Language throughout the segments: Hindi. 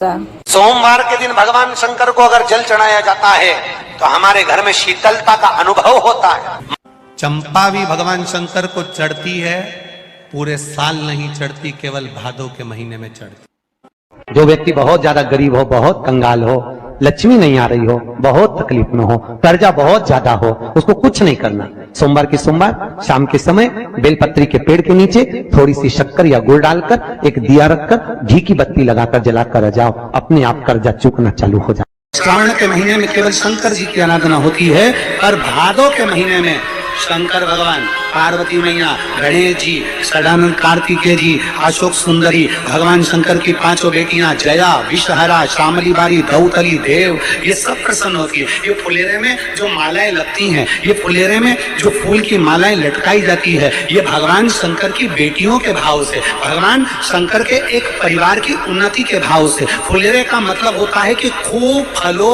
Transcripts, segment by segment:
सोमवार के दिन भगवान शंकर को अगर जल चढ़ाया जाता है तो हमारे घर में शीतलता का अनुभव होता है। चंपा भी भगवान शंकर को चढ़ती है, पूरे साल नहीं चढ़ती, केवल भादों के महीने में चढ़ती। जो व्यक्ति बहुत ज्यादा गरीब हो, बहुत कंगाल हो, लक्ष्मी नहीं आ रही हो, बहुत तकलीफ में हो, कर्जा बहुत ज्यादा हो, उसको कुछ नहीं करना। सोमवार की सोमवार शाम के समय बेलपत्री के पेड़ के नीचे थोड़ी सी शक्कर या गुड़ डालकर एक दिया रखकर घी की बत्ती लगाकर जलाकर आ जाओ, अपने आप कर्जा चूकना चालू हो जाए। श्रावण के महीने में केवल शंकर जी की आराधना होती है और भादों के महीने में शंकर भगवान, पार्वती मैया, गणेश जी, सदानंद कार्तिकेय जी, अशोक सुंदरी, भगवान शंकर की पांचों बेटियां जया, विषहरा, श्यामली बारी, दौतली, देव, ये सब प्रसन्न होती है। ये फुलेरे में जो मालाएं लगती हैं, ये फुलेरे में जो फूल की मालाएं लटकाई जाती है, ये भगवान शंकर की बेटियों के भाव से, भगवान शंकर के एक परिवार की उन्नति के भाव से। फुलेरे का मतलब होता है कि खूब फलो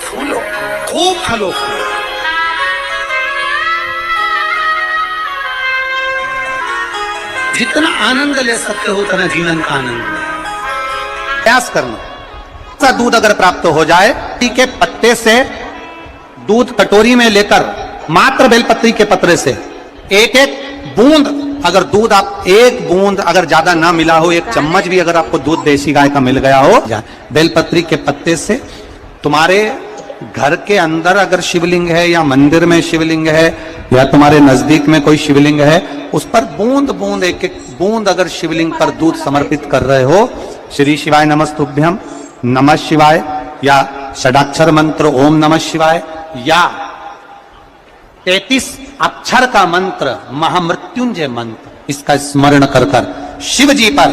फूलो, खूब फलो फूलो। जितना आनंद ले सकते हो उतना जीवन का आनंद प्रयास करना। दूध अगर प्राप्त हो जाए, के पत्ते से दूध कटोरी में लेकर मात्र बेलपत्री के पत्रे से एक एक बूंद, अगर दूध आप एक बूंद अगर ज्यादा ना मिला हो, एक चम्मच भी अगर आपको दूध देसी गाय का मिल गया हो, बेलपत्री के पत्ते से तुम्हारे घर के अंदर अगर शिवलिंग है या मंदिर में शिवलिंग है या तुम्हारे नजदीक में कोई शिवलिंग है, उस पर बूंद बूंद एक एक बूंद अगर शिवलिंग पर दूध समर्पित कर रहे हो, श्री शिवाय नमस्तुभ्यम, नमः शिवाय या षडाक्षर मंत्र ओम नमः शिवाय या 33 अक्षर का मंत्र महामृत्युंजय मंत्र, इसका स्मरण कर कर शिव जी पर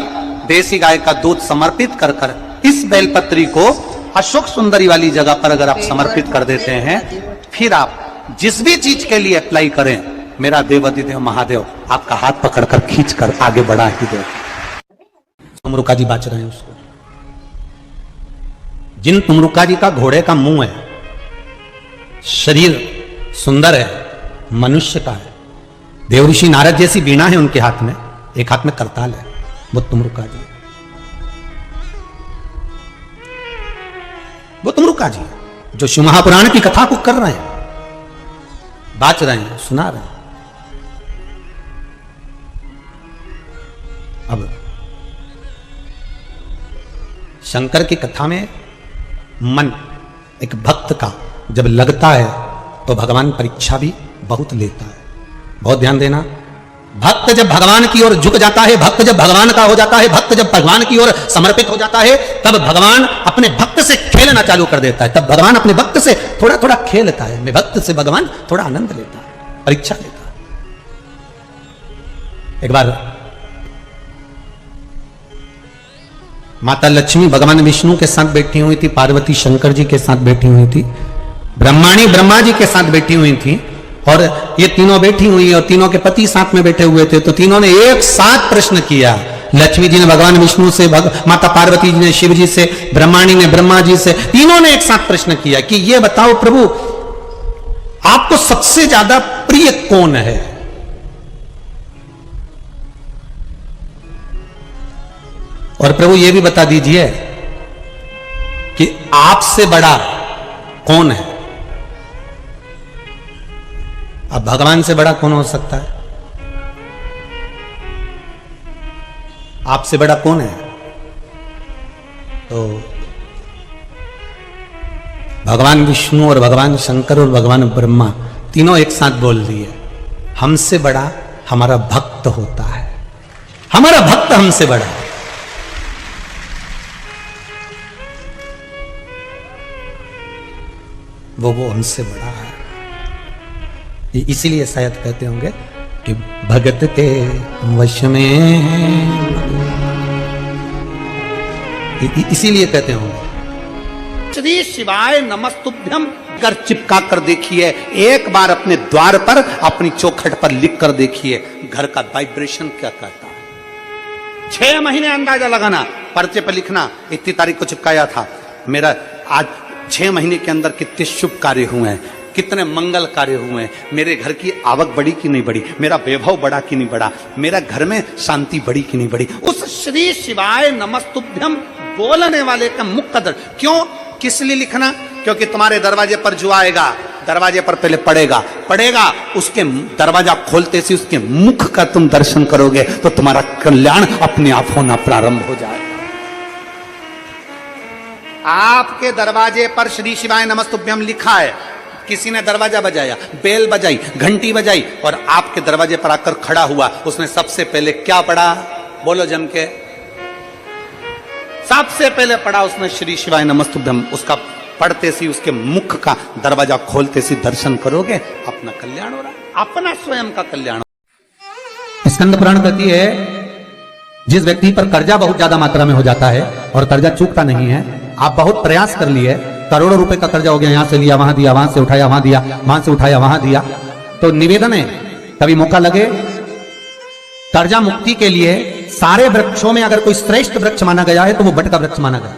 देसी गाय का दूध समर्पित कर कर इस बेलपत्री को अशोक सुंदरी वाली जगह पर अगर आप समर्पित कर देते हैं, फिर आप जिस भी चीज के लिए अप्लाई करें, मेरा देवाधिदेव महादेव आपका हाथ पकड़कर खींचकर आगे बढ़ा ही दे। तुमरुका जी बाच रहे हैं उसको, जिन तुमरुका जी का घोड़े का मुंह है, शरीर सुंदर है, मनुष्य का है, देवऋषि नारद जैसी वीणा है उनके हाथ में, एक हाथ में करताल है, वो तुमरुका जी, वो तुमरुका जी जो शिव महापुराण की कथा को कर रहे हैं, बाच रहे हैं, सुना रहे हैं। अब शंकर की कथा में मन एक भक्त का जब लगता है तो भगवान परीक्षा भी बहुत लेता है। बहुत ध्यान देना, भक्त जब भगवान की ओर झुक जाता है, भक्त जब भगवान का हो जाता है, भक्त जब भगवान की ओर समर्पित हो जाता है, तब भगवान अपने भक्त से खेलना चालू कर देता है। तब भगवान अपने भक्त से थोड़ा थोड़ा खेलता है, मैं भक्त से भगवान थोड़ा आनंद लेता है, परीक्षा लेता है। एक बार माता लक्ष्मी भगवान विष्णु के साथ बैठी हुई थी, पार्वती शंकर जी के साथ बैठी हुई थी, ब्रह्माणी ब्रह्मा जी के साथ बैठी हुई थी, और ये तीनों बैठी हुई और तीनों के पति साथ में बैठे हुए थे। तो तीनों ने एक साथ प्रश्न किया, लक्ष्मी जी ने भगवान विष्णु से, माता पार्वती जी ने शिव जी से, ब्रह्माणी ने ब्रह्मा जी से, तीनों ने एक साथ प्रश्न किया कि ये बताओ प्रभु, आपको सबसे ज्यादा प्रिय कौन है? और प्रभु ये भी बता दीजिए कि आपसे बड़ा कौन है? अब भगवान से बड़ा कौन हो सकता है? आपसे बड़ा कौन है? तो भगवान विष्णु और भगवान शंकर और भगवान ब्रह्मा तीनों एक साथ बोल दिए, हमसे बड़ा हमारा भक्त होता है, हमारा भक्त हमसे बड़ा है। वो हमसे बड़ा है। इसीलिए शायद कहते होंगे कि भगत के वश में है, इसीलिए कहते होंगे श्री शिवाय नमस्तुभ्यम कर चिपका कर देखिए, एक बार अपने द्वार पर अपनी चौखट पर लिख कर देखिए, घर का वाइब्रेशन क्या कहता है। 6 महीने अंदाजा लगाना, पर्चे पर लिखना, इतनी तारीख को चिपकाया था, मेरा आज 6 महीने के अंदर कितने शुभ कार्य हुए हैं, कितने मंगल कार्य हुए हैं, मेरे घर की आवक बढ़ी कि नहीं बढ़ी, मेरा वैभव बढ़ा कि नहीं बढ़ा, मेरा घर में शांति बढ़ी कि नहीं बढ़ी। उस श्री शिवाय नमस्तुभ्यम बोलने वाले का मुख का दर्शन। क्यों, किस लिए लिखना? क्योंकि तुम्हारे दरवाजे पर जो आएगा, दरवाजे पर पहले पड़ेगा, उसके दरवाजा खोलते से उसके मुख का तुम दर्शन करोगे तो तुम्हारा कल्याण अपने आप होना प्रारंभ हो जाएगा। आपके दरवाजे पर श्री शिवाय नमस्तुभ्यम लिखा है, किसी ने दरवाजा बजाया, बेल बजाई, घंटी बजाई और आपके दरवाजे पर आकर खड़ा हुआ, उसने सबसे पहले क्या पढ़ा? बोलो जम के। सबसे पहले पढ़ा उसने श्री शिवाय नमस्तुभ्यम। उसका पढ़ते सी उसके मुख का दरवाजा खोलते सी दर्शन करोगे, अपना कल्याण हो रहा, अपना स्वयं का कल्याण। स्कंद पुराण कहती है, जिस व्यक्ति पर कर्जा बहुत ज्यादा मात्रा में हो जाता है और कर्जा चूकता नहीं है, आप बहुत प्रयास कर लिए, करोड़ों रुपए का कर्जा हो गया, यहां से लिया वहां दिया, वहां से उठाया वहां दिया, वहां से उठाया वहां दिया, तो निवेदन है कभी मौका लगे, कर्जा मुक्ति के लिए सारे वृक्षों में अगर कोई श्रेष्ठ वृक्ष माना गया है तो वो बट का वृक्ष माना गया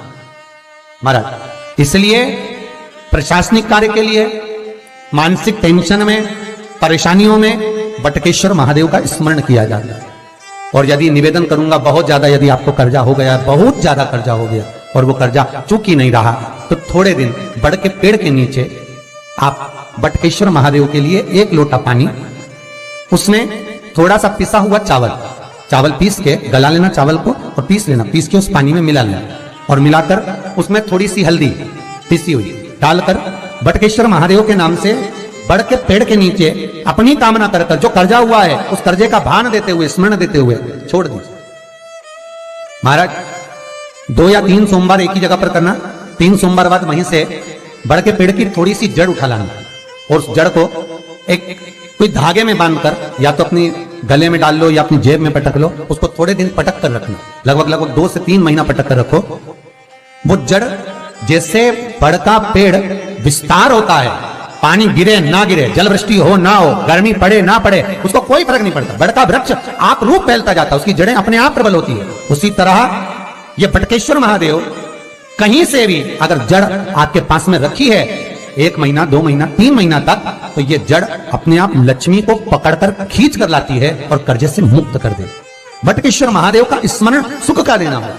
महाराज। इसलिए प्रशासनिक कार्य के लिए, मानसिक टेंशन में, परेशानियों में बटकेश्वर महादेव का स्मरण किया जाता है। और यदि निवेदन करूंगा बहुत ज्यादा, यदि आपको कर्जा हो गया, बहुत ज्यादा कर्जा हो गया और वो कर्जा चूक ही नहीं रहा, तो थोड़े दिन बड़ के पेड़ के नीचे आप बटकेश्वर महादेव के लिए 1 लोटा पानी, उसमें थोड़ा सा पिसा हुआ चावल पीस के गला लेना, चावल को और पीस लेना, पीस के उस पानी में मिला लेना और मिलाकर उसमें थोड़ी सी हल्दी पिसी हुई डालकर बटकेश्वर महादेव के नाम से बड़ के पेड़ के नीचे अपनी कामना कर जो कर्जा हुआ है उस कर्जे का भान देते हुए, स्मरण देते हुए छोड़ दीजिए। महाराज 2 या 3 सोमवार एक ही जगह पर करना, 3 सोमवार बाद वहीं से बड़ के पेड़ की थोड़ी सी जड़ उठा लाना और उस जड़ को एक कोई धागे में बांधकर या तो अपनी गले में डाल लो या अपनी जेब में पटक लो, उसको थोड़े दिन पटक कर रखना, लगभग 2 से 3 महीना पटक कर रखो। वो जड़ जैसे बड़ का पेड़ विस्तार होता है, पानी गिरे ना गिरे, जल वृष्टि हो ना हो, गर्मी पड़े ना पड़े, उसको कोई फर्क नहीं पड़ता, बड़ का वृक्ष आप रूप फैलता जाता है, उसकी जड़ें अपने आप प्रबल होती है। उसी तरह ये बटकेश्वर महादेव कहीं से भी अगर जड़ आपके पास में रखी है 1 महीना, 2 महीना, 3 महीना तक, तो ये जड़ अपने आप लक्ष्मी को पकड़कर खींच कर लाती है और कर्जे से मुक्त कर दे। बटकेश्वर महादेव का स्मरण सुख का देना हो।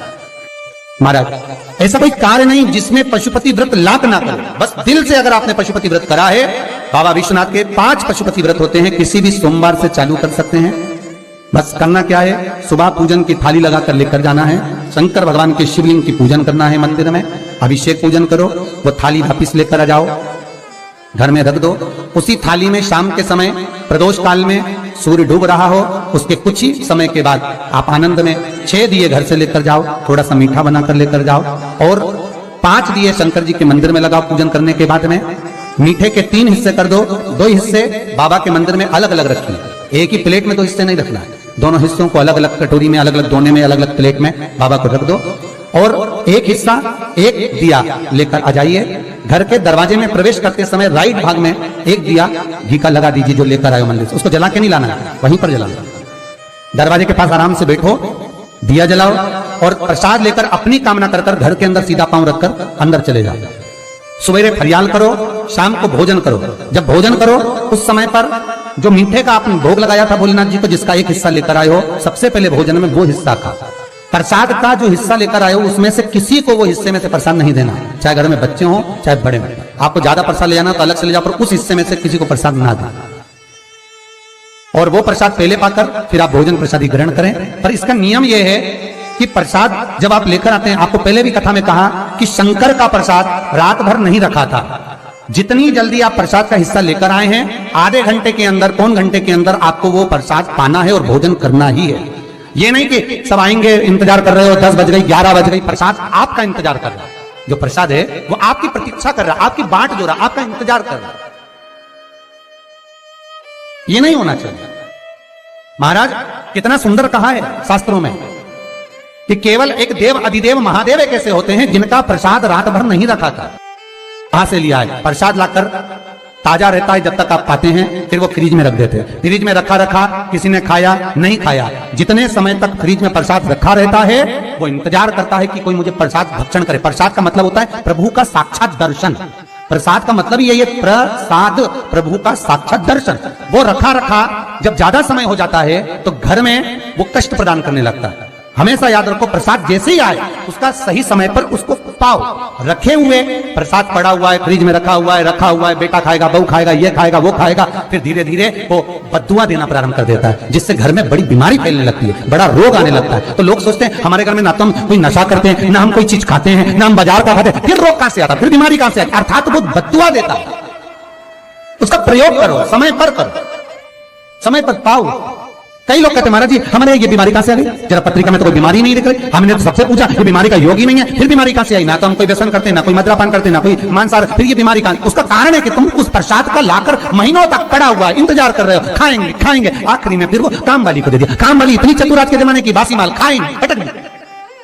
महाराज ऐसा कोई कार्य नहीं जिसमें पशुपति व्रत लाख ना करे, बस दिल से अगर आपने पशुपति व्रत करा है, बाबा विश्वनाथ के 5 पशुपति व्रत होते हैं, किसी भी सोमवार से चालू कर सकते हैं। बस करना क्या है, सुबह पूजन की थाली लगाकर लेकर जाना है, शंकर भगवान के शिवलिंग की पूजन करना है, मंदिर में अभिषेक पूजन करो, वो थाली वापिस लेकर आ जाओ, घर में रख दो। उसी थाली में शाम के समय प्रदोष काल में सूर्य डूब रहा हो, उसके कुछ ही समय के बाद आप आनंद में 6 दिए घर से लेकर जाओ, थोड़ा सा मीठा बनाकर लेकर जाओ और 5 दिए शंकर जी के मंदिर में लगाओ। पूजन करने के बाद में मीठे के 3 हिस्से कर दो, 2 हिस्से बाबा के मंदिर में अलग अलग रखिए, एक ही प्लेट में 2 हिस्से नहीं रखना, दोनों हिस्सों को अलग अलग कटोरी में, अलग अलग दोने में, अलग अलग प्लेट में बाबा को रख दो और एक हिस्सा, एक दिया लेकर आ जाइए। घर के दरवाजे में प्रवेश करते समय राइट भाग में एक दिया घी का लगा दीजिए जो लेकर आए मंदिर से, उसको जला के नहीं लाना, वहीं पर जलाना। दरवाजे के पास आराम से बैठो, दिया जलाओ और प्रसाद लेकर अपनी कामना कर कर घर के अंदर सीधा पांव रखकर अंदर चले जाओ। सवेरे फरियाल करो, शाम को भोजन करो। जब भोजन करो उस समय पर जो मीठे का आपने भोग लगाया था भोलेनाथ जी को, जिसका एक हिस्सा लेकर आए हो, सबसे पहले भोजन में वो हिस्सा खा। प्रसाद का जो हिस्सा लेकर आए हो उसमें से किसी को वो हिस्से में से प्रसाद नहीं देना, चाहे घर में बच्चे हो चाहे बड़े में। आपको ज्यादा प्रसाद ले जाना तो अलग से ले जाओ, पर उस हिस्से में से किसी को प्रसाद ना देना। और वो प्रसाद पहले पाकर फिर आप भोजन प्रसादी ग्रहण करें। पर इसका नियम यह है कि प्रसाद जब आप लेकर आते हैं, आपको पहले भी कथा में कहा कि शंकर का प्रसाद रात भर नहीं रखा था। जितनी जल्दी आप प्रसाद का हिस्सा लेकर आए हैं, आधे घंटे के अंदर, पौन घंटे के अंदर आपको वो प्रसाद पाना है और भोजन करना ही है। ये नहीं कि सब आएंगे, इंतजार कर रहे हो, 10 बज गई, 11 बज गई, प्रसाद आपका इंतजार कर रहा है। जो प्रसाद है वो आपकी प्रतीक्षा कर रहा है, आपकी बाट जो रहा, आपका इंतजार कर रहा है। ये नहीं होना चाहिए। महाराज कितना सुंदर कहा है शास्त्रों में कि केवल एक देव अधिदेव महादेव एक ऐसे होते हैं जिनका प्रसाद रात भर नहीं रखा था। कहां से लिया है? प्रसाद लाकर ताजा रहता है जब तक आप पाते हैं, फिर वो फ्रिज में रख देते हैं। फ्रिज में रखा किसी ने खाया नहीं खाया, जितने समय तक फ्रिज में प्रसाद रखा रहता है वो इंतजार करता है कि कोई मुझे प्रसाद भक्षण करे। प्रसाद का मतलब होता है प्रभु का साक्षात दर्शन। प्रसाद का मतलब यही है, प्रसाद प्रभु का साक्षात दर्शन। वो रखा जब ज्यादा समय हो जाता है तो घर में वो कष्ट प्रदान करने लगता है। हमेशा याद रखो, प्रसाद जैसे ही आए उसका सही समय पर उसको पाओ। रखे हुए प्रसाद पड़ा हुआ है, फ्रिज में रखा हुआ है, बेटा खाएगा, बहू खाएगा, ये खाएगा, वो खाएगा, फिर धीरे धीरे वो बद्दुआ देना प्रारंभ कर देता है, जिससे घर में बड़ी बीमारी फैलने लगती है, बड़ा रोग आने लगता है। तो लोग सोचते हैं हमारे घर में ना तो हम कोई नशा करते हैं, ना हम कोई चीज खाते हैं, ना हम बाजार का खाते हैं, फिर रोग कहां से आता, फिर बीमारी कहां से आती? अर्थात वो बद्दुआ देता है। उसका प्रयोग करो, समय पर करो, समय पर पाओ। कई लोग कहते हैं महाराज जी हमारे ये बीमारी कहां से आ गई, जरा पत्रिका में तो कोई बीमारी नहीं दिख रही, हमने तो सबसे पूछा ये बीमारी का योग ही नहीं है, फिर बीमारी कहां से आई? ना तो हम कोई व्यसन करते हैं, ना कोई मद्यपान करते हैं, ना कोई मांसाहार, फिर ये बीमारी कहां? उसका कारण है कि तुम उस प्रसाद का लाकर महीनों तक पड़ा हुआ है, इंतजार कर रहे हो, खाएंगे खाएंगे, आखिरी में फिर वो काम वाली को दे दिया। काम वाली इतनी चतुर आज के जमाने की, बासी माल खाएंगे, अटक गई,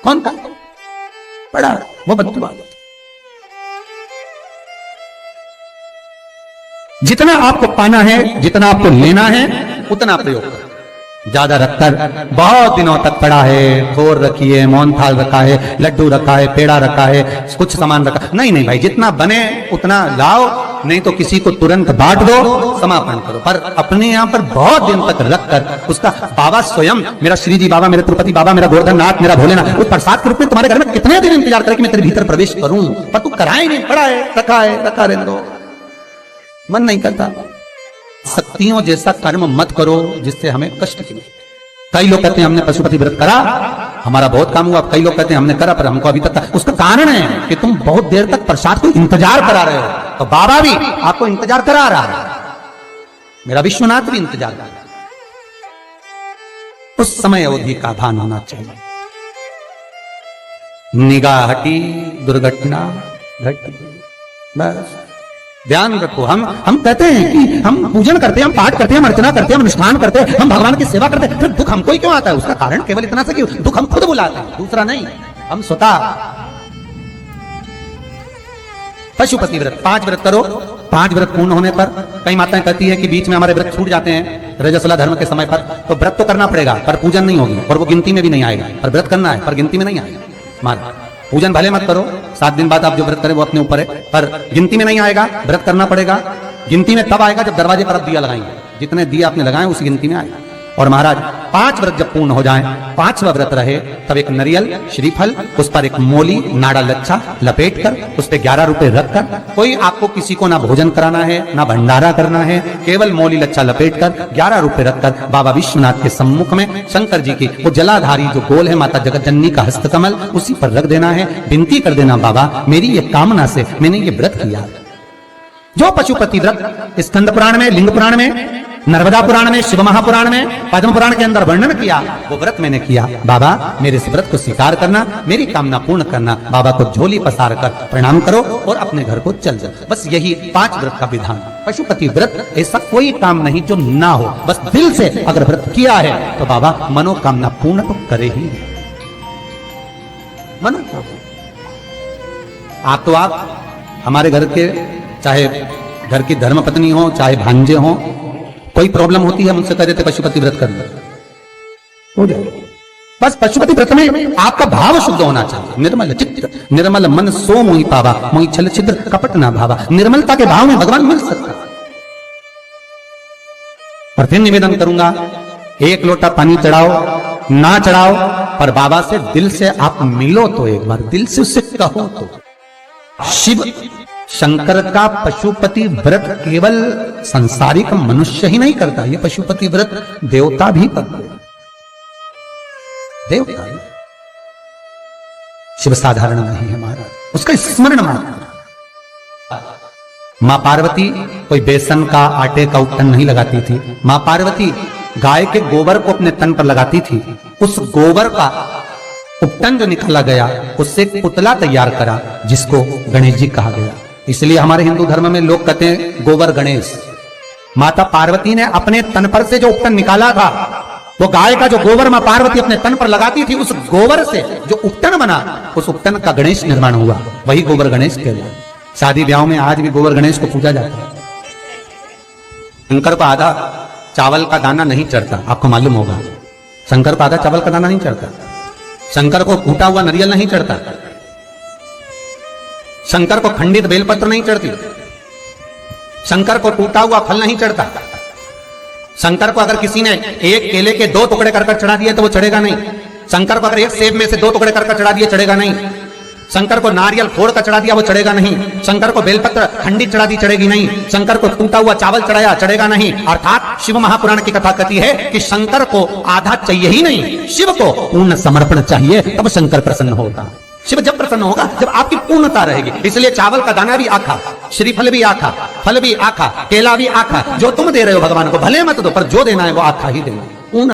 कौन का पड़ा वो बद्दुआ। जितना आपको पाना है, जितना आपको लेना है, उतना प्रयोग करो। ज्यादा रखकर बहुत दिनों तक पड़ा है, खोर रखी है, मोहनथाल रखा है, लड्डू रखा है, पेड़ा रखा है, कुछ सामान रखा, नहीं भाई, जितना बने उतना लाओ, नहीं तो किसी को तुरंत बांट दो, समापन करो। पर अपने यहाँ पर बहुत दिन तक रखकर उसका बाबा स्वयं, मेरा श्री जी बाबा, मेरा तिरुपति बाबा, मेरा गोवर्धन नाथ, मेरा भोलेनाथ, उस प्रसाद के रूप में तुम्हारे घर में कितने दिन इंतजार करे कि मैं तेरे भीतर प्रवेश करूं, पर तू कराए नहीं, पड़ा है, रखा रहने दो, मन नहीं करता। शक्तियों जैसा कर्म मत करो जिससे हमें कष्ट मिले। कई लोग कहते हैं हमने पशुपति व्रत करा, हमारा बहुत काम हुआ, कई लोग कहते हैं हमने करा पर हमको अभी तक, उसका कारण है कि तुम बहुत देर तक प्रसाद को इंतजार करा रहे हो। तो बाबा भी आपको इंतजार करा रहा है, मेरा विश्वनाथ भी इंतजार कर रहा है। उस समय अवधि का भान होना चाहिए। निगाह हटी, दुर्घटना घटी, बस ध्यान रखो। हम कहते हैं कि हम पूजन करते हैं, हम पाठ करते हैं, हम अर्चना करते हैं, हम अनुष्ठान करते हैं, हम भगवान की सेवा करते हैं, फिर दुख हमको ही क्यों आता है? उसका कारण केवल इतना सा कि दुख हम खुद बुलाते हैं, दूसरा नहीं। हम स्वतः पशुपति व्रत 5 व्रत करो। 5 व्रत पूर्ण होने पर कई माताएं कहती है कि बीच में हमारे व्रत छूट जाते हैं रजस्वला धर्म के समय पर, तो व्रत तो करना पड़ेगा पर पूजन नहीं होगी, और वो गिनती में भी नहीं आएगा। पर व्रत करना है पर गिनती में नहीं आएगा। मार पूजन भले मत करो, 7 दिन बाद आप जो व्रत करें वो अपने ऊपर है, पर गिनती में नहीं आएगा। व्रत करना पड़ेगा। गिनती में तब आएगा जब दरवाजे पर आप दिया लगाएंगे, जितने दिया आपने लगाए उसी गिनती में आएगा। और महाराज 5 व्रत जब पूर्ण हो जाएं, 5वां व्रत रहे, तब एक नरियल श्रीफल, उस पर एक मोली नाड़ा लच्छा लपेट कर, उस पर 11 रुपए रखकर, कोई आपको किसी को ना भोजन कराना है ना भंडारा करना है, केवल मोली लच्छा लपेट कर 11 रुपए रखकर बाबा विश्वनाथ के सम्मुख में शंकर जी की वो जलाधारी जो गोल है माता जगत जननी का हस्तकमल, उसी पर रख देना है। विनती कर देना, बाबा मेरी ये कामना से मैंने ये व्रत किया। जो पशुपति व्रत स्कंद पुराण में, लिंग पुराण में, नर्मदा पुराण में, शिव महापुराण में, पद्म पुराण के अंदर वर्णन किया, वो व्रत मैंने किया। बाबा मेरे इस व्रत को स्वीकार करना, मेरी कामना पूर्ण करना। बाबा को झोली पसार कर प्रणाम करो और अपने घर को चल जाओ। बस यही 5 व्रत का विधान। पशुपति व्रत ऐसा कोई काम नहीं जो ना हो, बस दिल से अगर व्रत किया है तो बाबा मनोकामना पूर्ण तो करे ही। मनोकामना आप तो आप हमारे घर के, चाहे घर की धर्मपत्नी हो, चाहे भांजे हो, कोई प्रॉब्लम होती है मुझसे कह देते पशुपति व्रत करना हो जाए। बस पशुपति व्रत में आपका भाव शुद्ध होना चाहिए। निर्मल चित्त निर्मल मन सो मोहि पावा, मोहि छल छिद्र कपट ना भावा। निर्मलता के भाव में भगवान मिल सकता है। और फिर निवेदन करूंगा, 1 लोटा पानी चढ़ाओ ना चढ़ाओ, पर बाबा से दिल से आप मिलो तो एक बार, दिल से उससे कहो तो। शिव शंकर का पशुपति व्रत केवल संसारिक मनुष्य ही नहीं करता, ये पशुपति व्रत देवता भी करते हैं। देवता शिव साधारण नहीं है महाराज, उसका स्मरण मात्र। मां पार्वती कोई बेसन का, आटे का उपटन नहीं लगाती थी। मां पार्वती गाय के गोबर को अपने तन पर लगाती थी। उस गोबर का उपटन जो निकाला गया, उससे एक पुतला तैयार करा जिसको गणेश जी कहा गया। इसलिए हमारे हिंदू धर्म में लोग कहते हैं गोबर गणेश। माता पार्वती ने अपने तन पर से जो उपटन निकाला था, वो गाय का जो गोबर मां पार्वती अपने तन पर लगाती थी, उस गोबर से जो उपटन बना, उस उपटन का गणेश निर्माण हुआ, वही गोबर गणेश कहलाता है। शादी ब्याह में आज भी गोबर गणेश को पूजा जाता है। शंकर को आधा चावल का दाना नहीं चढ़ता, आपको मालूम होगा। शंकर को आधा चावल का दाना नहीं चढ़ता। शंकर को फूटा हुआ नारियल नहीं चढ़ता। शंकर को खंडित बेलपत्र नहीं चढ़ती। शंकर को टूटा हुआ फल नहीं चढ़ता। शंकर को अगर किसी ने एक केले के 2 टुकड़े कर चढ़ा दिए तो वो चढ़ेगा नहीं। शंकर को अगर एक सेब में से 2 टुकड़े करके चढ़ा दिए चढ़ेगा नहीं। शंकर को नारियल फोड़ कर चढ़ा दिया वो चढ़ेगा नहीं। शंकर को बेलपत्र खंडी चढ़ा दी चढ़ेगी नहीं। शंकर को टूटा हुआ चावल चढ़ाया चढ़ेगा नहीं। अर्थात शिव महापुराण की कथा कहती है कि शंकर को आधा चाहिए ही नहीं, शिव को पूर्ण समर्पण चाहिए, तब शंकर प्रसन्न होगा। शिव जब प्रसन्न होगा जब आपकी पूर्णता रहेगी। इसलिए चावल का दाना भी आखा, श्रीफल भी आखा, फल भी आखा, केला भी आखा। जो तुम दे रहे हो भगवान को भले मत दो, पर जो देना है वो आखा ही देना।